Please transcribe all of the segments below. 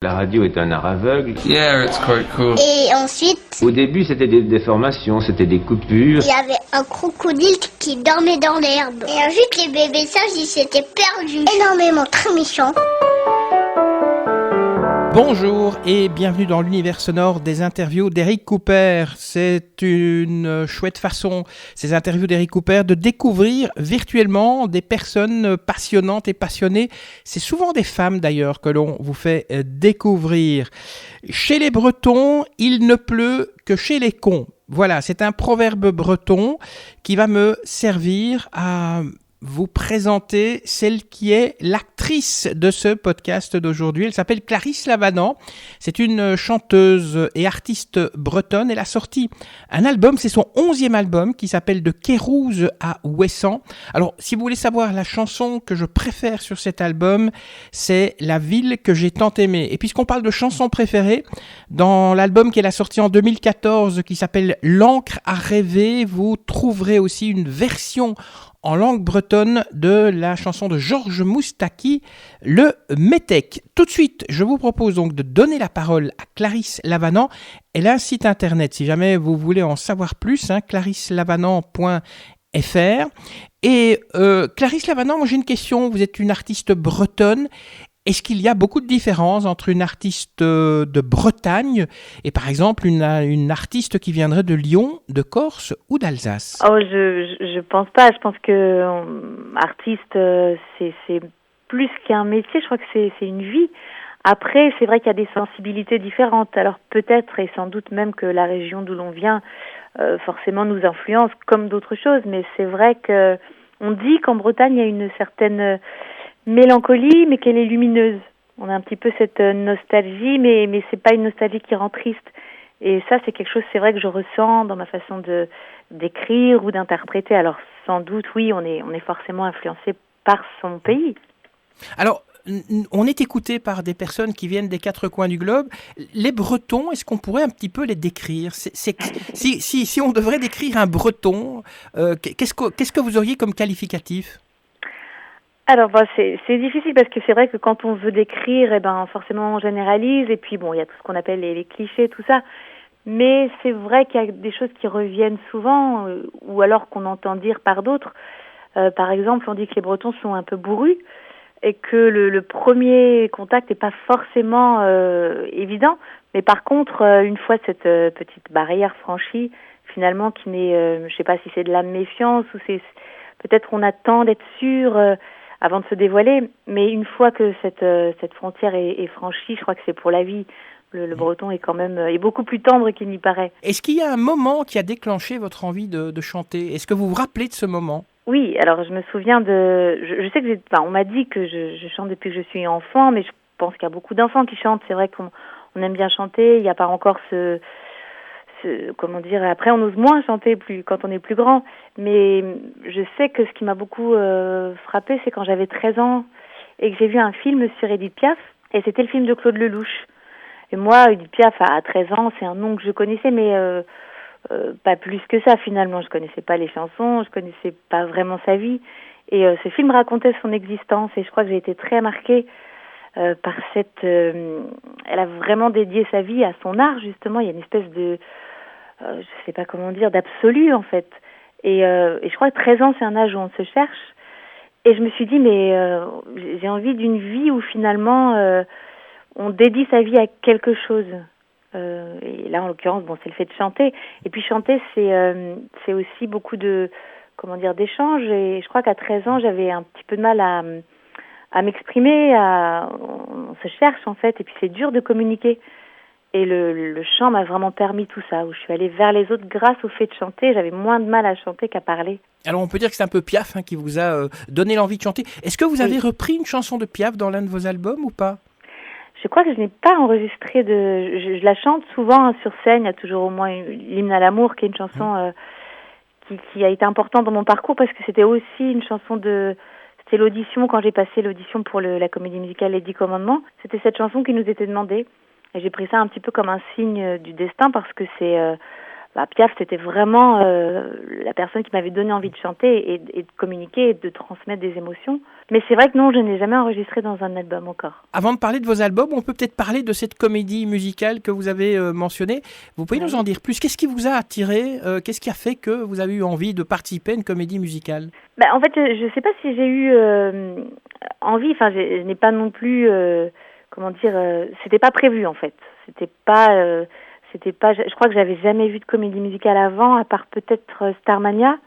La radio est un art aveugle. Yeah, it's quite cool. Et ensuite, Au début, c'était des déformations, c'était des coupures. il y avait un crocodile qui dormait dans l'herbe. Et ensuite, les bébés sages, ils s'étaient perdus. Énormément, très méchants. Bonjour et bienvenue dans l'univers sonore des interviews d'Eric Cooper. C'est une chouette façon, ces interviews d'Eric Cooper, de découvrir virtuellement des personnes passionnantes et passionnées. C'est souvent des femmes d'ailleurs que l'on vous fait découvrir. Chez les Bretons, il ne pleut que chez les cons. Voilà, c'est un proverbe breton qui va me servir à vous présenter celle qui est l'actrice de ce podcast d'aujourd'hui. Elle s'appelle Clarisse Lavanant. C'est une chanteuse et artiste bretonne. Elle a sorti un album, c'est son 11e album qui s'appelle De Kérouse à Ouessant. Alors, si vous voulez savoir la chanson que je préfère sur cet album, c'est La ville que j'ai tant aimée. Et puisqu'on parle de chansons préférées, dans l'album qu'elle a sorti en 2014 qui s'appelle L'encre à rêver, vous trouverez aussi une version en langue bretonne de la chanson de Georges Moustaki, le Métèque. Tout de suite, je vous propose donc de donner la parole à Clarisse Lavanant. Elle a un site internet, si jamais vous voulez en savoir plus, clarisslavanant.fr. Et Clarisse Lavanant, moi j'ai une question, vous êtes une artiste bretonne. Est-ce qu'il y a beaucoup de différences entre une artiste de Bretagne et par exemple une artiste qui viendrait de Lyon, de Corse ou d'Alsace ? Oh, je pense pas. Je pense que artiste, c'est plus qu'un métier. Je crois que c'est une vie. Après, c'est vrai qu'il y a des sensibilités différentes. Alors peut-être et sans doute même que la région d'où l'on vient forcément nous influence comme d'autres choses. Mais c'est vrai que on dit qu'en Bretagne il y a une certaine mélancolie, mais qu'elle est lumineuse. On a un petit peu cette nostalgie, mais c'est pas une nostalgie qui rend triste. Et ça, c'est quelque chose, c'est vrai que je ressens dans ma façon d'écrire ou d'interpréter. Alors, sans doute, oui, on est forcément influencé par son pays. Alors, on est écouté par des personnes qui viennent des quatre coins du globe. Les Bretons, est-ce qu'on pourrait un petit peu les décrire ? Si on devrait décrire un Breton, qu'est-ce que vous auriez comme qualificatif ? Alors, c'est difficile parce que c'est vrai que quand on veut décrire, forcément, on généralise. Et puis, bon, il y a tout ce qu'on appelle les clichés, tout ça. Mais c'est vrai qu'il y a des choses qui reviennent souvent, ou alors qu'on entend dire par d'autres. Par exemple, on dit que les Bretons sont un peu bourrus et que le premier contact n'est pas forcément évident. Mais par contre, une fois cette petite barrière franchie, finalement, qui n'est, je sais pas si c'est de la méfiance ou c'est peut-être on attend d'être sûr avant de se dévoiler. Mais une fois que cette frontière est franchie, je crois que c'est pour la vie. Le breton est quand même est beaucoup plus tendre qu'il n'y paraît. Est-ce qu'il y a un moment qui a déclenché votre envie de chanter ? Est-ce que vous vous rappelez de ce moment ? Oui, alors je me souviens je sais que on m'a dit que je chante depuis que je suis enfant, mais je pense qu'il y a beaucoup d'enfants qui chantent. C'est vrai qu'on aime bien chanter. Il n'y a pas encore comment dire, après on ose moins chanter quand on est plus grand. Mais je sais que ce qui m'a beaucoup frappée, c'est quand j'avais 13 ans et que j'ai vu un film sur Édith Piaf, et c'était le film de Claude Lelouch. Et moi, Édith Piaf, à 13 ans, c'est un nom que je connaissais, mais pas plus que ça finalement. Je connaissais pas les chansons, je connaissais pas vraiment sa vie. Et ce film racontait son existence, et je crois que j'ai été très marquée par elle a vraiment dédié sa vie à son art, justement. Il y a une espèce de, je sais pas comment dire, d'absolu en fait. Et je crois que 13 ans, c'est un âge où on se cherche. Et je me suis dit, mais j'ai envie d'une vie où finalement on dédie sa vie à quelque chose. Et là, en l'occurrence, c'est le fait de chanter. Et puis chanter, c'est aussi beaucoup d'échanges. Et je crois qu'à 13 ans, j'avais un petit peu de mal à m'exprimer. On se cherche, en fait. Et puis, c'est dur de communiquer. Et le chant m'a vraiment permis tout ça, où je suis allée vers les autres grâce au fait de chanter. J'avais moins de mal à chanter qu'à parler. Alors, on peut dire que c'est un peu Piaf qui vous a donné l'envie de chanter. Est-ce que vous avez repris une chanson de Piaf dans l'un de vos albums ou pas ? Je crois que je n'ai pas enregistré je la chante souvent sur scène. Il y a toujours au moins l'hymne à l'amour, qui est une chanson qui a été importante dans mon parcours, parce que c'était aussi une chanson c'était l'audition, quand j'ai passé l'audition pour la comédie musicale Les 10 Commandements. C'était cette chanson qui nous était demandée. Et j'ai pris ça un petit peu comme un signe du destin, parce que c'est Piaf, c'était vraiment la personne qui m'avait donné envie de chanter et de communiquer et de transmettre des émotions. Mais c'est vrai que non, je n'ai jamais enregistré dans un album encore. Avant de parler de vos albums, on peut peut-être parler de cette comédie musicale que vous avez mentionnée. Vous pouvez nous en dire plus? Qu'est-ce qui vous a attiré? Qu'est-ce qui a fait que vous avez eu envie de participer à une comédie musicale? En fait, je ne sais pas si j'ai eu envie. Enfin, je n'ai pas non plus... c'était pas prévu, en fait. C'était pas... je crois que j'avais jamais vu de comédie musicale avant, à part peut-être Starmania.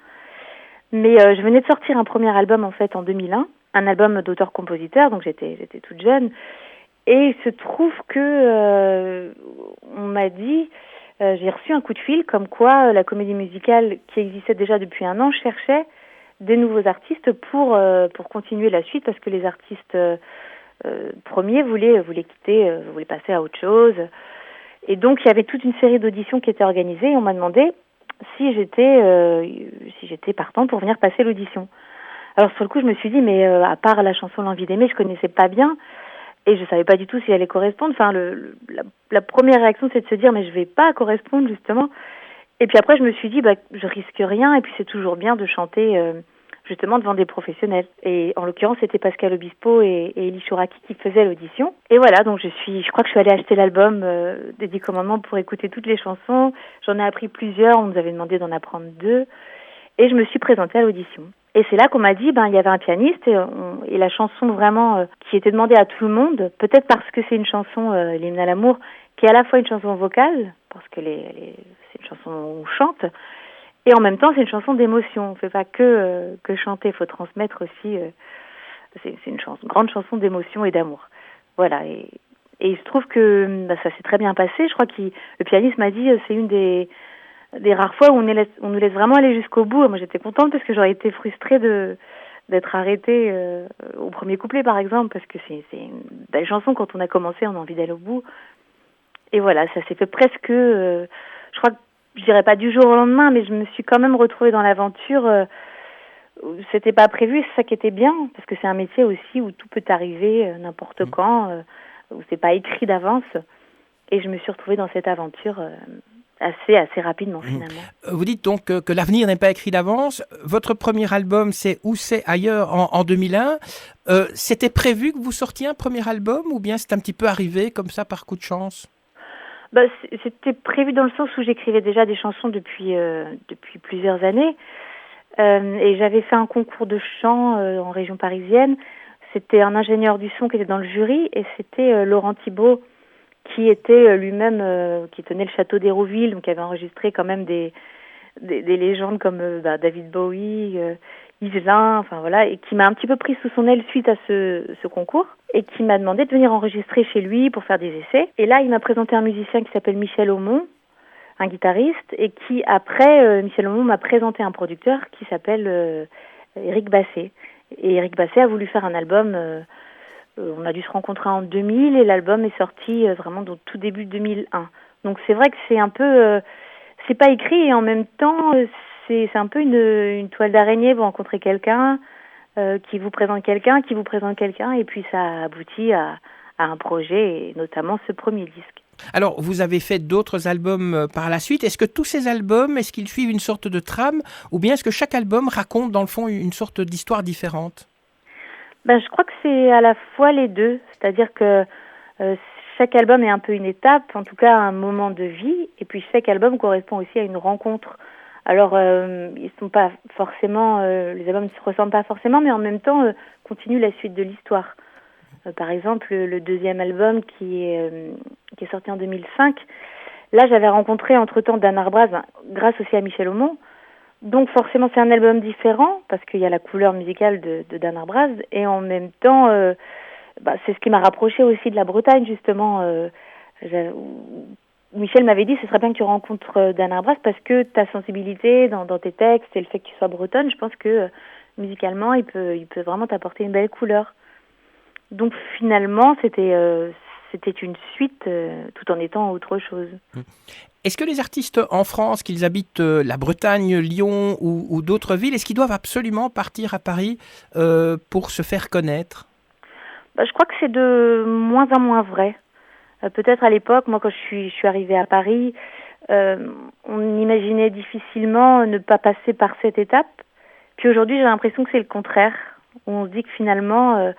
Mais je venais de sortir un premier album, en fait, en 2001. Un album d'auteur-compositeur, donc j'étais toute jeune. Et il se trouve que on m'a dit, j'ai reçu un coup de fil comme quoi la comédie musicale qui existait déjà depuis un an cherchait des nouveaux artistes pour continuer la suite, parce que les artistes premiers voulaient quitter, voulaient passer à autre chose. Et donc il y avait toute une série d'auditions qui étaient organisées et on m'a demandé si j'étais partante pour venir passer l'audition. Alors sur le coup, je me suis dit, mais à part la chanson L'envie d'aimer, je connaissais pas bien et je savais pas du tout si elle allait correspondre. Enfin, la première réaction, c'est de se dire, mais je vais pas correspondre justement. Et puis après, je me suis dit, je risque rien et puis c'est toujours bien de chanter justement devant des professionnels. Et en l'occurrence, c'était Pascal Obispo et Elie Chouraki qui faisaient l'audition. Et voilà, donc je crois que je suis allée acheter l'album des 10 commandements pour écouter toutes les chansons. J'en ai appris plusieurs, on nous avait demandé d'en apprendre 2 et je me suis présentée à l'audition. Et c'est là qu'on m'a dit, il y avait un pianiste et la chanson vraiment qui était demandée à tout le monde, peut-être parce que c'est une chanson, l'hymne à l'amour, qui est à la fois une chanson vocale, parce que c'est une chanson où on chante, et en même temps c'est une chanson d'émotion. On ne fait pas que chanter, il faut transmettre aussi. C'est une grande chanson d'émotion et d'amour. Voilà. Et il se trouve que ça s'est très bien passé. Je crois que le pianiste m'a dit, c'est une des rares fois où on nous laisse vraiment aller jusqu'au bout. Moi, j'étais contente parce que j'aurais été frustrée d'être arrêtée au premier couplet, par exemple, parce que c'est une belle chanson. Quand on a commencé, on a envie d'aller au bout. Et voilà, ça s'est fait presque, je crois que je dirais pas du jour au lendemain, mais je me suis quand même retrouvée dans l'aventure. C'était pas prévu, c'est ça qui était bien, parce que c'est un métier aussi où tout peut arriver n'importe quand, où c'est pas écrit d'avance. Et je me suis retrouvée dans cette aventure assez rapidement finalement. Vous dites donc que l'avenir n'est pas écrit d'avance. Votre premier album, c'est Où c'est ailleurs en 2001. C'était prévu que vous sortiez un premier album ou bien c'est un petit peu arrivé comme ça par coup de chance? C'était prévu dans le sens où j'écrivais déjà des chansons depuis plusieurs années. Et j'avais fait un concours de chant en région parisienne. C'était un ingénieur du son qui était dans le jury et c'était Laurent Thibault qui était lui-même, qui tenait le château d'Hérouville, donc qui avait enregistré quand même des légendes comme David Bowie, Yvelin, enfin voilà, et qui m'a un petit peu pris sous son aile suite à ce concours, et qui m'a demandé de venir enregistrer chez lui pour faire des essais. Et là, il m'a présenté un musicien qui s'appelle Michel Aumont, un guitariste, et qui après, Michel Aumont m'a présenté un producteur qui s'appelle Éric Basset. Et Éric Basset a voulu faire un album. On a dû se rencontrer en 2000 et l'album est sorti vraiment au tout début 2001. Donc c'est vrai que c'est un peu, c'est pas écrit et en même temps c'est un peu une toile d'araignée. Vous rencontrez quelqu'un qui vous présente quelqu'un, et puis ça aboutit à un projet, et notamment ce premier disque. Alors, vous avez fait d'autres albums par la suite. Est-ce que tous ces albums, est-ce qu'ils suivent une sorte de trame ou bien est-ce que chaque album raconte dans le fond une sorte d'histoire différente? Je crois que c'est à la fois les deux, c'est-à-dire que chaque album est un peu une étape, en tout cas un moment de vie, et puis chaque album correspond aussi à une rencontre. Alors, ils sont pas forcément, les albums ne se ressemblent pas forcément, mais en même temps continuent la suite de l'histoire. Par exemple, le deuxième album qui est sorti en 2005, là j'avais rencontré entre-temps Dan Arbraz, grâce aussi à Michel Aumont. Donc forcément c'est un album différent parce qu'il y a la couleur musicale de Dan Arbraz et en même temps c'est ce qui m'a rapproché aussi de la Bretagne justement. Michel m'avait dit ce serait bien que tu rencontres Dan Arbraz parce que ta sensibilité dans tes textes et le fait que tu sois bretonne, je pense que musicalement il peut vraiment t'apporter une belle couleur. Donc finalement c'était une suite tout en étant autre chose. Est-ce que les artistes en France, qu'ils habitent la Bretagne, Lyon ou d'autres villes, est-ce qu'ils doivent absolument partir à Paris pour se faire connaître? Je crois que c'est de moins en moins vrai. Peut-être à l'époque, moi quand je suis arrivée à Paris, on imaginait difficilement ne pas passer par cette étape. Puis aujourd'hui, j'ai l'impression que c'est le contraire. On se dit que finalement,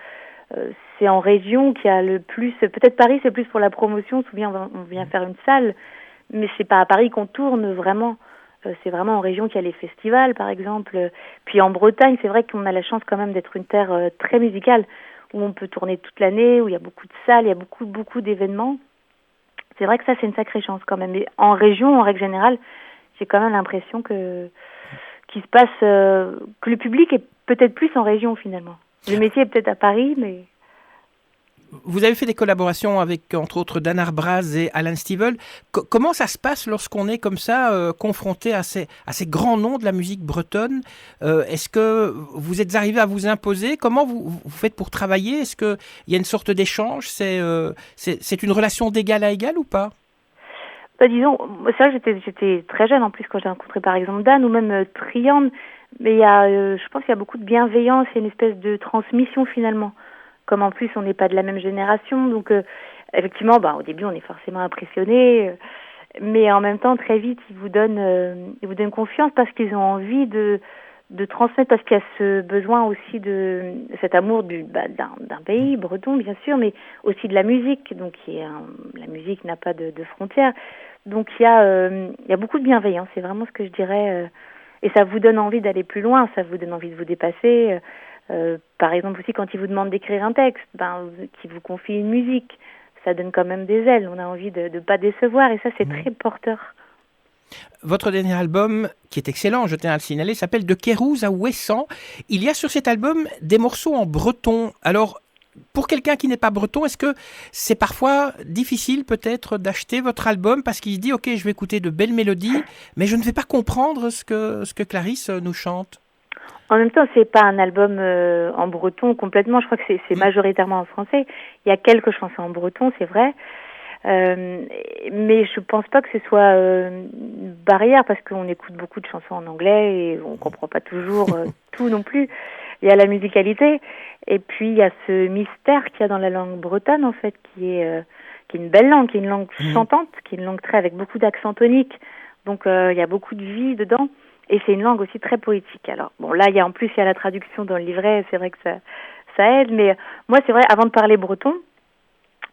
c'est en région qu'il y a le plus... Peut-être Paris, c'est plus pour la promotion. Souvent, on vient faire une salle, mais c'est pas à Paris qu'on tourne vraiment. C'est vraiment en région qu'il y a les festivals, par exemple. Puis en Bretagne, c'est vrai qu'on a la chance quand même d'être une terre très musicale, où on peut tourner toute l'année, où il y a beaucoup de salles, il y a beaucoup d'événements. C'est vrai que ça, c'est une sacrée chance quand même. Mais en région, en règle générale, j'ai quand même l'impression qu'il se passe... que le public est peut-être plus en région, finalement. Le métier est peut-être à Paris, mais... Vous avez fait des collaborations avec, entre autres, Dan Arbraz et Alan Stivell. Comment ça se passe lorsqu'on est comme ça, confronté à ces grands noms de la musique bretonne? Est-ce que vous êtes arrivé à vous imposer? Comment vous faites pour travailler? Est-ce qu'il y a une sorte d'échange? C'est une relation d'égal à égal ou pas? Disons, c'est vrai que j'étais très jeune en plus quand j'ai rencontré par exemple Dan ou même Triande, mais il y a, je pense qu'il y a beaucoup de bienveillance et une espèce de transmission finalement. Comme en plus on n'est pas de la même génération, donc effectivement, au début on est forcément impressionné, mais en même temps très vite ils vous donnent confiance parce qu'ils ont envie de transmettre, parce qu'il y a ce besoin aussi de cet amour d'un pays breton bien sûr, mais aussi de la musique. Donc la musique n'a pas de frontières, donc il y a beaucoup de bienveillance. C'est vraiment ce que je dirais, et ça vous donne envie d'aller plus loin, ça vous donne envie de vous dépasser. Par exemple aussi quand ils vous demandent d'écrire un texte, qu'ils vous confient une musique, ça donne quand même des ailes. On a envie de ne pas décevoir, et ça c'est très porteur. Votre dernier album, qui est excellent, je tiens à le signaler, s'appelle De Kérouz à Ouessant. Il y a sur cet album des morceaux en breton. Alors, pour quelqu'un qui n'est pas breton, est-ce que c'est parfois difficile peut-être d'acheter votre album parce qu'il se dit « Ok, je vais écouter de belles mélodies, mais je ne vais pas comprendre ce que Clarisse nous chante ». En même temps, c'est pas un album en breton complètement. Je crois que c'est majoritairement en français. Il y a quelques chansons en breton, c'est vrai. Mais je pense pas que ce soit une barrière parce qu'on écoute beaucoup de chansons en anglais et on comprend pas toujours tout non plus. Il y a la musicalité et puis il y a ce mystère qu'il y a dans la langue bretonne en fait, qui est une belle langue, qui est une langue chantante, qui est une langue avec beaucoup d'accent tonique. Donc il y a beaucoup de vie dedans. Et c'est une langue aussi très poétique. Alors, là, il y a la traduction dans le livret, c'est vrai que ça aide, mais moi, c'est vrai, avant de parler breton,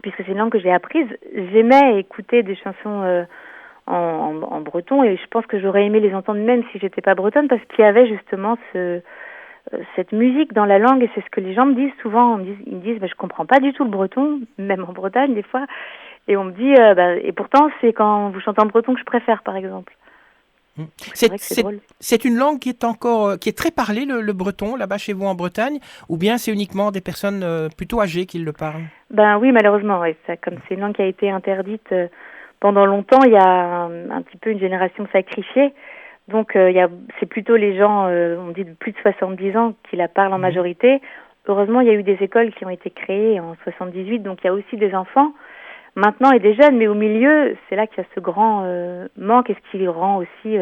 puisque c'est une langue que j'ai apprise, j'aimais écouter des chansons en breton, et je pense que j'aurais aimé les entendre même si j'étais pas bretonne, parce qu'il y avait justement cette musique dans la langue, et c'est ce que les gens me disent souvent. Ils me disent, je comprends pas du tout le breton, même en Bretagne, des fois, et on me dit, et pourtant, c'est quand vous chantez en breton que je préfère, par exemple. C'est une langue qui est très parlée, le breton, là-bas chez vous en Bretagne, ou bien c'est uniquement des personnes plutôt âgées qui le parlent? Oui, malheureusement, oui. Comme c'est une langue qui a été interdite pendant longtemps, il y a un petit peu une génération sacrifiée. Donc c'est plutôt les gens, on dit de plus de 70 ans, qui la parlent en majorité. Heureusement, il y a eu des écoles qui ont été créées en 78, donc il y a aussi des enfants maintenant et des jeunes, mais au milieu, c'est là qu'il y a ce grand manque, et ce qui rend aussi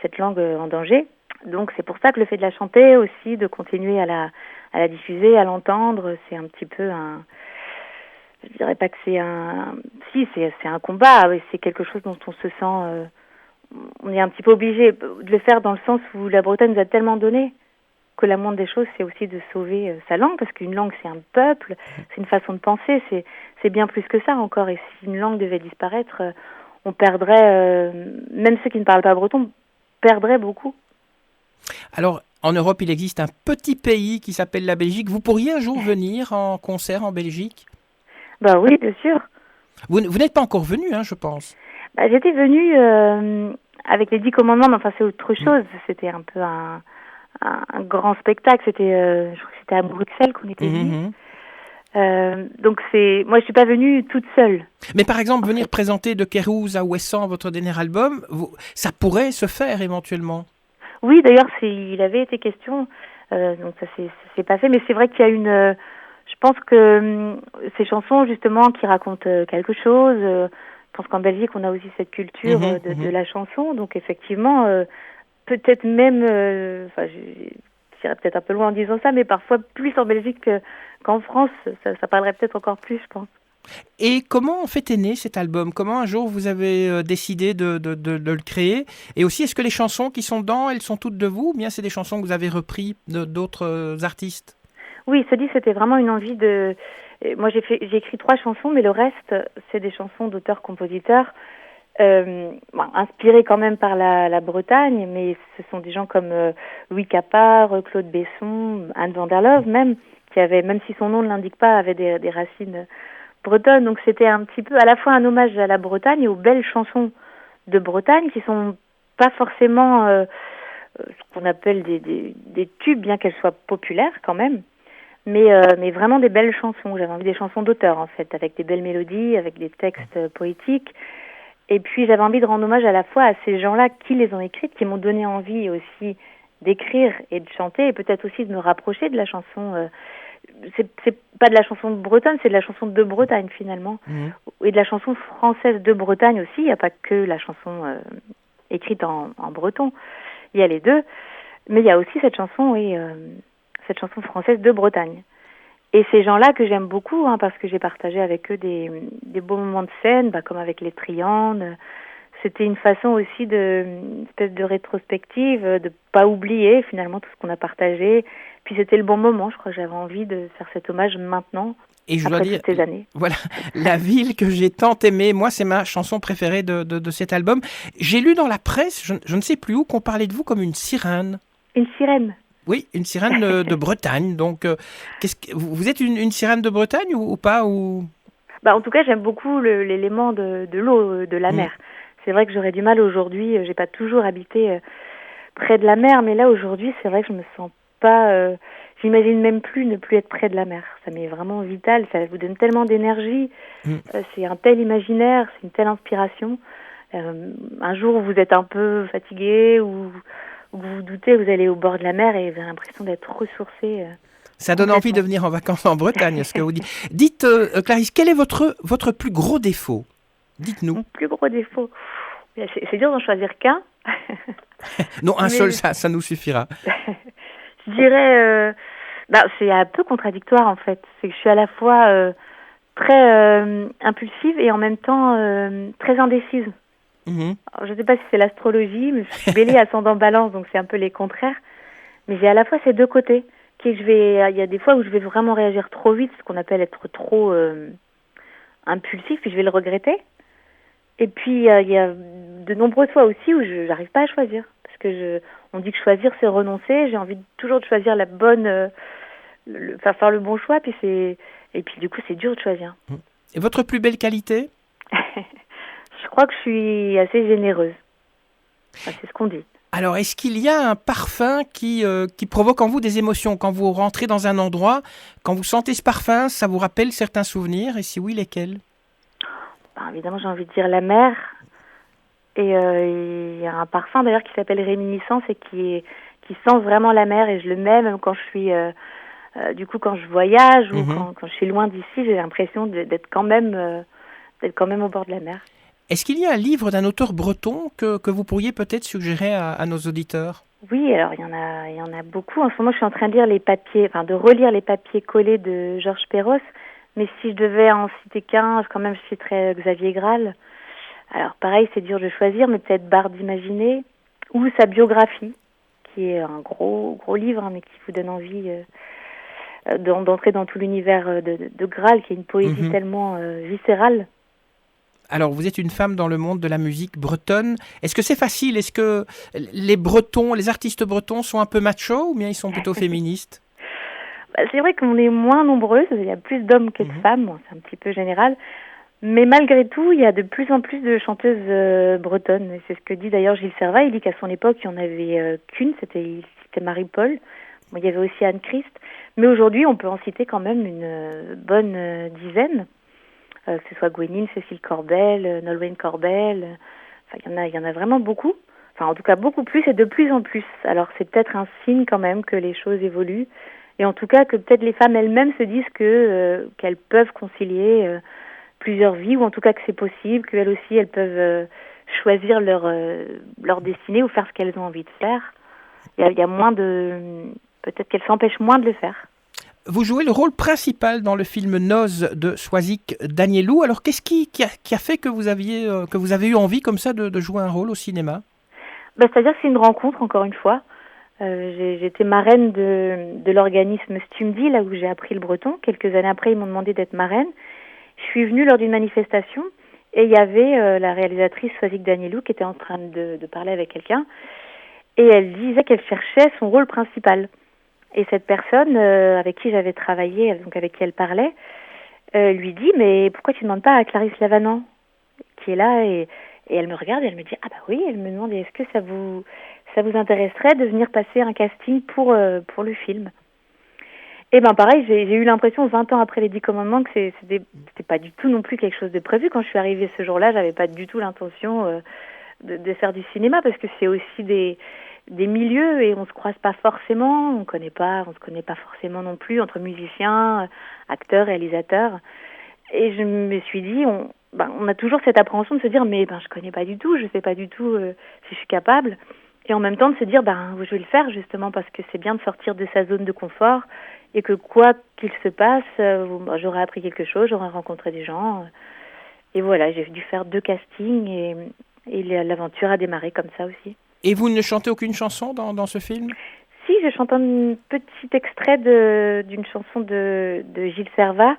cette langue en danger. Donc c'est pour ça que le fait de la chanter aussi, de continuer à la diffuser, à l'entendre, c'est un petit peu je dirais pas que c'est c'est un combat, c'est quelque chose dont on se sent, on est un petit peu obligé de le faire dans le sens où la Bretagne nous a tellement donné que la moindre des choses, c'est aussi de sauver sa langue, parce qu'une langue, c'est un peuple, c'est une façon de penser, c'est bien plus que ça encore. Et si une langue devait disparaître, on perdrait, même ceux qui ne parlent pas breton, perdraient beaucoup. Alors, en Europe, il existe un petit pays qui s'appelle la Belgique. Vous pourriez un jour venir en concert en Belgique? Oui, bien sûr. Vous n'êtes pas encore venu, je pense. J'étais venue avec les 10 commandements, mais enfin c'est autre chose. C'était un peu un grand spectacle. Je crois que c'était à Bruxelles qu'on était venus. Donc moi je suis pas venue toute seule. Mais par exemple, venir présenter De Kérouz à Ouessant, votre dernier album, ça pourrait se faire éventuellement. Oui, d'ailleurs il avait été question, donc ça s'est pas fait, mais c'est vrai qu'il y a je pense que ces chansons justement qui racontent quelque chose, je pense qu'en Belgique on a aussi cette culture de la chanson, donc effectivement peut-être même, j'irais peut-être un peu loin en disant ça, mais parfois plus en Belgique qu'en France, ça parlerait peut-être encore plus, je pense. Et comment en fait est né cet album? Comment un jour vous avez décidé de le créer? Et aussi, est-ce que les chansons qui sont dedans, elles sont toutes de vous, ou bien c'est des chansons que vous avez reprises d'autres artistes? Oui, ce disque, c'était vraiment une envie de... Moi, j'ai écrit 3 chansons, mais le reste, c'est des chansons d'auteurs-compositeurs, inspirés quand même par la Bretagne, mais ce sont des gens comme Louis Capard, Claude Besson, Anne van der Love même, qui avait, même si son nom ne l'indique pas, avait des racines bretonnes. Donc c'était un petit peu à la fois un hommage à la Bretagne et aux belles chansons de Bretagne, qui sont pas forcément ce qu'on appelle des tubes, bien qu'elles soient populaires quand même. Mais vraiment des belles chansons. J'avais envie des chansons d'auteur, en fait, avec des belles mélodies, avec des textes poétiques. Et puis, j'avais envie de rendre hommage à la fois à ces gens-là qui les ont écrites, qui m'ont donné envie aussi d'écrire et de chanter, et peut-être aussi de me rapprocher de la chanson. C'est pas de la chanson bretonne, c'est de la chanson de Bretagne, finalement. Et de la chanson française de Bretagne aussi. Il n'y a pas que la chanson écrite en breton. Il y a les deux. Mais il y a aussi cette chanson, cette chanson française de Bretagne. Et ces gens-là que j'aime beaucoup, parce que j'ai partagé avec eux des beaux moments de scène, comme avec les Triandes. C'était une façon aussi une espèce de rétrospective, de pas oublier finalement tout ce qu'on a partagé. Puis c'était le bon moment, je crois que j'avais envie de faire cet hommage maintenant, et je après dois dire, toutes ces années. Voilà, La ville que j'ai tant aimée, moi c'est ma chanson préférée de cet album. J'ai lu dans la presse, je ne sais plus où, qu'on parlait de vous comme une sirène. Une sirène? Oui, une sirène de Bretagne. Donc, vous êtes une sirène de Bretagne ou pas ou... En tout cas, j'aime beaucoup l'élément de l'eau, de la mer. C'est vrai que j'aurais du mal aujourd'hui, j'ai pas toujours habité près de la mer, mais là aujourd'hui, c'est vrai que je me sens pas... j'imagine même plus ne plus être près de la mer. Ça m'est vraiment vital, ça vous donne tellement d'énergie, c'est un tel imaginaire, c'est une telle inspiration. Un jour où vous êtes un peu fatigué ou vous vous doutez, vous allez au bord de la mer et vous avez l'impression d'être ressourcé. Ça donne envie de venir en vacances en Bretagne, ce que vous dites. Dites, Clarisse, quel est votre plus gros défaut? Dites-nous. Mon plus gros défaut, c'est dur d'en choisir qu'un. Non, un seul, ça nous suffira. Je dirais, c'est un peu contradictoire en fait. C'est que je suis à la fois très impulsive et en même temps très indécise. Alors, je ne sais pas si c'est l'astrologie, mais je suis bélier ascendant balance, donc c'est un peu les contraires. Mais j'ai à la fois ces deux côtés. Il y a des fois où je vais vraiment réagir trop vite, ce qu'on appelle être trop impulsif, puis je vais le regretter. Et puis il y a de nombreuses fois aussi où je n'arrive pas à choisir. Parce que on dit que choisir, c'est renoncer. J'ai envie toujours de choisir la bonne... faire le bon choix, et puis du coup, c'est dur de choisir. Et votre plus belle qualité? Je crois que je suis assez généreuse. C'est ce qu'on dit. Alors, est-ce qu'il y a un parfum qui provoque en vous des émotions? Quand vous rentrez dans un endroit, quand vous sentez ce parfum, ça vous rappelle certains souvenirs? Et si oui, lesquels? Évidemment, j'ai envie de dire la mer. Et il y a un parfum d'ailleurs qui s'appelle Réminiscence et qui sent vraiment la mer. Et je le mets même quand je suis... quand je voyage ou quand je suis loin d'ici, j'ai l'impression d'être quand même au bord de la mer. Est-ce qu'il y a un livre d'un auteur breton que vous pourriez peut-être suggérer à nos auditeurs? Oui, alors il y en a beaucoup. En ce moment, je suis en train de lire de relire les papiers collés de Georges Perros. Mais si je devais en citer qu'un, quand même, je citerais Xavier Graal. Alors pareil, c'est dur de choisir, mais peut-être Barre d'imaginer ou sa biographie, qui est un gros livre, mais qui vous donne envie d'entrer dans tout l'univers de Graal, qui est une poésie tellement viscérale. Alors, vous êtes une femme dans le monde de la musique bretonne. Est-ce que c'est facile? Est-ce que les Bretons, les artistes bretons sont un peu machos ou bien ils sont plutôt féministes? C'est vrai qu'on est moins nombreuses. Il y a plus d'hommes que de femmes. Bon, c'est un petit peu général. Mais malgré tout, il y a de plus en plus de chanteuses bretonnes. Et c'est ce que dit d'ailleurs Gilles Servat. Il dit qu'à son époque, il n'y en avait qu'une. C'était Marie-Paul. Bon, il y avait aussi Anne Christ. Mais aujourd'hui, on peut en citer quand même une bonne dizaine. Que ce soit Gwenine, Cécile Corbel, Nolwenn Corbel, il y en a vraiment beaucoup. Enfin, en tout cas, beaucoup plus et de plus en plus. Alors, c'est peut-être un signe quand même que les choses évoluent. Et en tout cas, que peut-être les femmes elles-mêmes se disent qu'elles peuvent concilier plusieurs vies, ou en tout cas que c'est possible, qu'elles aussi, elles peuvent choisir leur destinée ou faire ce qu'elles ont envie de faire. Il y a moins de... Peut-être qu'elles s'empêchent moins de le faire. Vous jouez le rôle principal dans le film Noz de Soisig Danielou. Alors, qu'est-ce qui a fait que vous avez eu envie comme ça de jouer un rôle au cinéma ? C'est-à-dire que c'est une rencontre, encore une fois. J'étais marraine de l'organisme Stumdi, là où j'ai appris le breton. Quelques années après, ils m'ont demandé d'être marraine. Je suis venue lors d'une manifestation et il y avait la réalisatrice Soisig Danielou qui était en train de parler avec quelqu'un et elle disait qu'elle cherchait son rôle principal. Et cette personne avec qui j'avais travaillé, donc avec qui elle parlait, lui dit « Mais pourquoi tu ne demandes pas à Clarisse Lavanant qui est là ?» et elle me regarde et elle me dit « Ah bah oui », elle me demande « Est-ce que ça vous intéresserait de venir passer un casting pour le film ?» Et pareil, j'ai eu l'impression 20 ans après les 10 commandements que c'était pas du tout non plus quelque chose de prévu. Quand je suis arrivée ce jour-là, j'avais pas du tout l'intention de faire du cinéma parce que c'est aussi des milieux et on se croise pas forcément, on se connaît pas forcément non plus entre musiciens, acteurs, réalisateurs. Et je me suis dit, on a toujours cette appréhension de se dire mais je connais pas du tout, je sais pas du tout si je suis capable. Et en même temps de se dire je vais le faire justement parce que c'est bien de sortir de sa zone de confort et que quoi qu'il se passe, j'aurais appris quelque chose, j'aurais rencontré des gens. Et voilà, j'ai dû faire 2 castings et l'aventure a démarré comme ça aussi. Et vous ne chantez aucune chanson dans ce film ? Si, je chante un petit extrait d'une chanson de Gilles Servat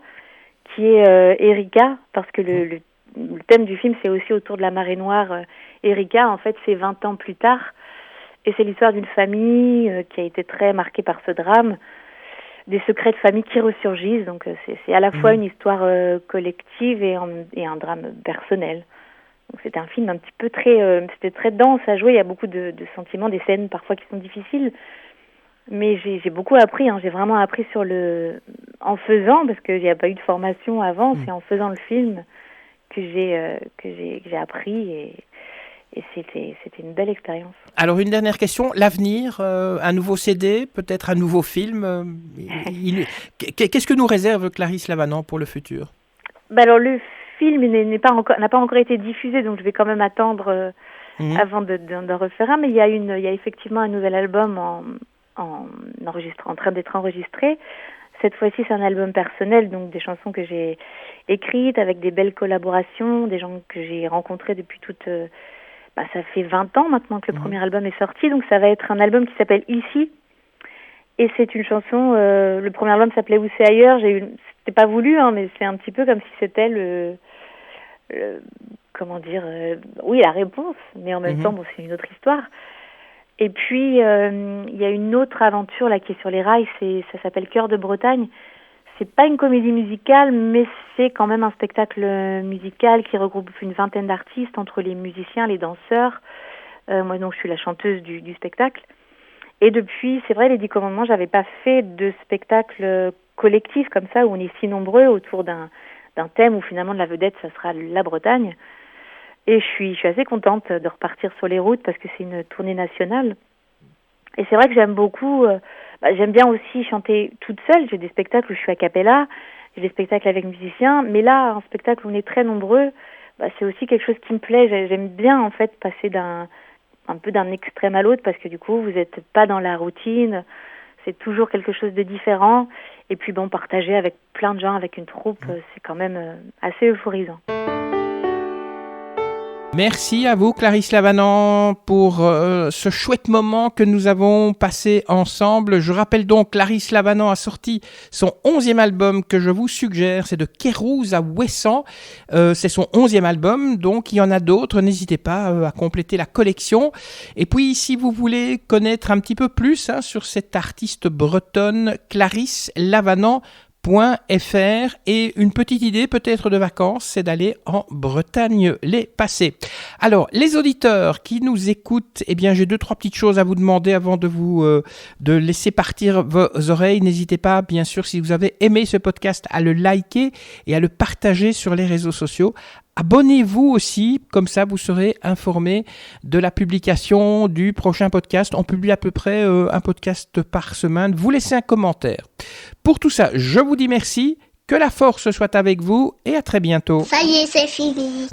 qui est Erika, parce que le thème du film c'est aussi autour de la marée noire. Erika, en fait, c'est 20 ans plus tard et c'est l'histoire d'une famille qui a été très marquée par ce drame, des secrets de famille qui ressurgissent, donc c'est à la fois une histoire collective et un drame personnel. Donc c'était un film un petit peu c'était très dense à jouer, il y a beaucoup de sentiments, des scènes parfois qui sont difficiles, mais j'ai beaucoup appris, j'ai vraiment appris en faisant, parce qu'il n'y a pas eu de formation avant, c'est en faisant le film que j'ai appris et c'était une belle expérience. Alors une dernière question, l'avenir, un nouveau CD, peut-être un nouveau film, qu'est-ce que nous réserve Clarisse Lavanant pour le futur ? Alors le film n'a pas encore été diffusé, donc je vais quand même attendre avant d'en refaire un, mais il y a effectivement un nouvel album en train d'être enregistré. Cette fois-ci, c'est un album personnel, donc des chansons que j'ai écrites avec des belles collaborations, des gens que j'ai rencontrés depuis ça fait 20 ans maintenant que le premier album est sorti, donc ça va être un album qui s'appelle Ici. Et c'est une chanson, le premier album s'appelait Où c'est ailleurs, c'était pas voulu, mais c'est un petit peu comme si c'était la réponse, mais en même temps, c'est une autre histoire. Et puis, il y a une autre aventure là qui est sur les rails, ça s'appelle Cœur de Bretagne. C'est pas une comédie musicale, mais c'est quand même un spectacle musical qui regroupe une 20aine d'artistes, entre les musiciens, les danseurs. Moi, donc, je suis la chanteuse du spectacle. Et depuis, c'est vrai, les 10 commandements, j'avais pas fait de spectacle collectif comme ça, où on est si nombreux autour d'un thème où finalement la vedette, ça sera la Bretagne. Et je suis assez contente de repartir sur les routes parce que c'est une tournée nationale. Et c'est vrai que j'aime beaucoup, j'aime bien aussi chanter toute seule. J'ai des spectacles où je suis a cappella, j'ai des spectacles avec musiciens. Mais là, un spectacle où on est très nombreux, c'est aussi quelque chose qui me plaît. J'aime bien en fait passer un peu d'un extrême à l'autre parce que du coup, vous n'êtes pas dans la routine. C'est toujours quelque chose de différent. Et puis partager avec plein de gens, avec une troupe, c'est quand même assez euphorisant. Merci à vous, Clarisse Lavanant, pour ce chouette moment que nous avons passé ensemble. Je rappelle donc, Clarisse Lavanant a sorti son 11e album que je vous suggère. C'est de Kérouz à Ouessant. C'est son 11e album, donc il y en a d'autres. N'hésitez pas à compléter la collection. Et puis, si vous voulez connaître un petit peu plus sur cette artiste bretonne, Clarisse Lavanant, .fr, et une petite idée peut-être de vacances, c'est d'aller en Bretagne les passer. Alors, les auditeurs qui nous écoutent, j'ai 2-3 petites choses à vous demander avant de vous de laisser partir vos oreilles. N'hésitez pas, bien sûr, si vous avez aimé ce podcast, à le liker et à le partager sur les réseaux sociaux. Abonnez-vous aussi, comme ça vous serez informé de la publication du prochain podcast. On publie à peu près un podcast par semaine. Vous laissez un commentaire. Pour tout ça, je vous dis merci, que la force soit avec vous et à très bientôt. Ça y est, c'est fini.